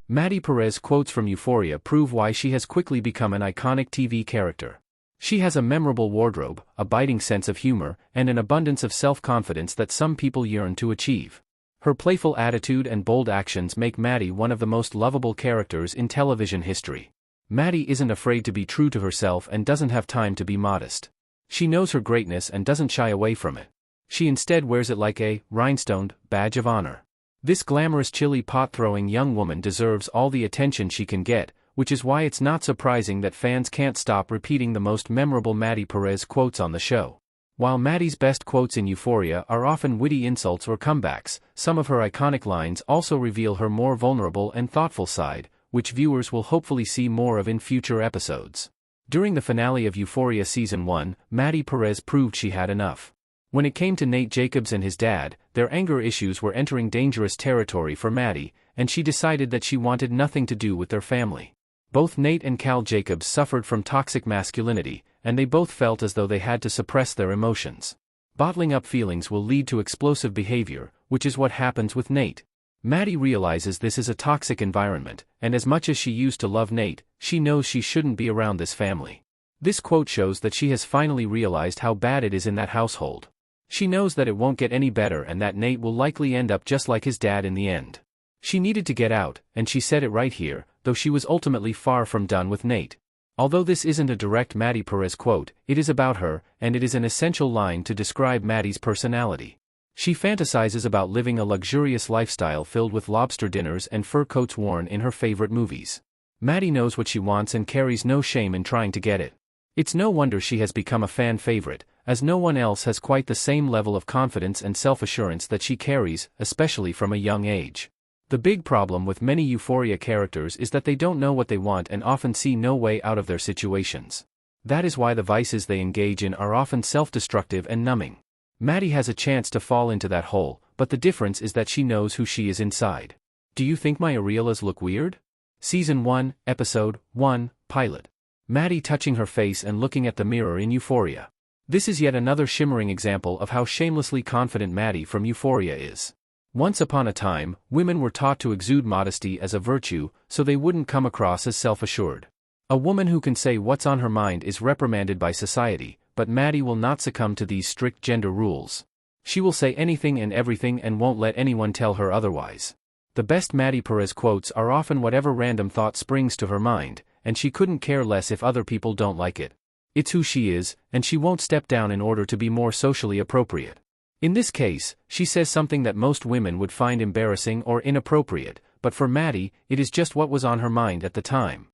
Maddy Perez quotes from Euphoria prove why she has quickly become an iconic TV character. She has a memorable wardrobe, a biting sense of humor, and an abundance of self-confidence that some people yearn to achieve. Her playful attitude and bold actions make Maddy one of the most lovable characters in television history. Maddy isn't afraid to be true to herself and doesn't have time to be modest. She knows her greatness and doesn't shy away from it. She instead wears it like a rhinestoned badge of honor. This glamorous chili pot-throwing young woman deserves all the attention she can get, which is why it's not surprising that fans can't stop repeating the most memorable Maddy Perez quotes on the show. While Maddy's best quotes in Euphoria are often witty insults or comebacks, some of her iconic lines also reveal her more vulnerable and thoughtful side, which viewers will hopefully see more of in future episodes. During the finale of Euphoria Season 1, Maddy Perez proved she had enough. When it came to Nate Jacobs and his dad, their anger issues were entering dangerous territory for Maddy, and she decided that she wanted nothing to do with their family. Both Nate and Cal Jacobs suffered from toxic masculinity, and they both felt as though they had to suppress their emotions. Bottling up feelings will lead to explosive behavior, which is what happens with Nate. Maddy realizes this is a toxic environment, and as much as she used to love Nate, she knows she shouldn't be around this family. This quote shows that she has finally realized how bad it is in that household. She knows that it won't get any better and that Nate will likely end up just like his dad in the end. She needed to get out, and she said it right here, though she was ultimately far from done with Nate. Although this isn't a direct Maddy Perez quote, it is about her, and it is an essential line to describe Maddy's personality. She fantasizes about living a luxurious lifestyle filled with lobster dinners and fur coats worn in her favorite movies. Maddy knows what she wants and carries no shame in trying to get it. It's no wonder she has become a fan favorite, as no one else has quite the same level of confidence and self-assurance that she carries, especially from a young age. The big problem with many Euphoria characters is that they don't know what they want and often see no way out of their situations. That is why the vices they engage in are often self-destructive and numbing. Maddy has a chance to fall into that hole, but the difference is that she knows who she is inside. Do you think my areolas look weird? Season 1, Episode 1, Pilot. Maddy touching her face and looking at the mirror in Euphoria. This is yet another shimmering example of how shamelessly confident Maddy from Euphoria is. Once upon a time, women were taught to exude modesty as a virtue, so they wouldn't come across as self-assured. A woman who can say what's on her mind is reprimanded by society, but Maddy will not succumb to these strict gender rules. She will say anything and everything and won't let anyone tell her otherwise. The best Maddy Perez quotes are often whatever random thought springs to her mind, and she couldn't care less if other people don't like it. It's who she is, and she won't step down in order to be more socially appropriate. In this case, she says something that most women would find embarrassing or inappropriate, but for Maddy, it is just what was on her mind at the time.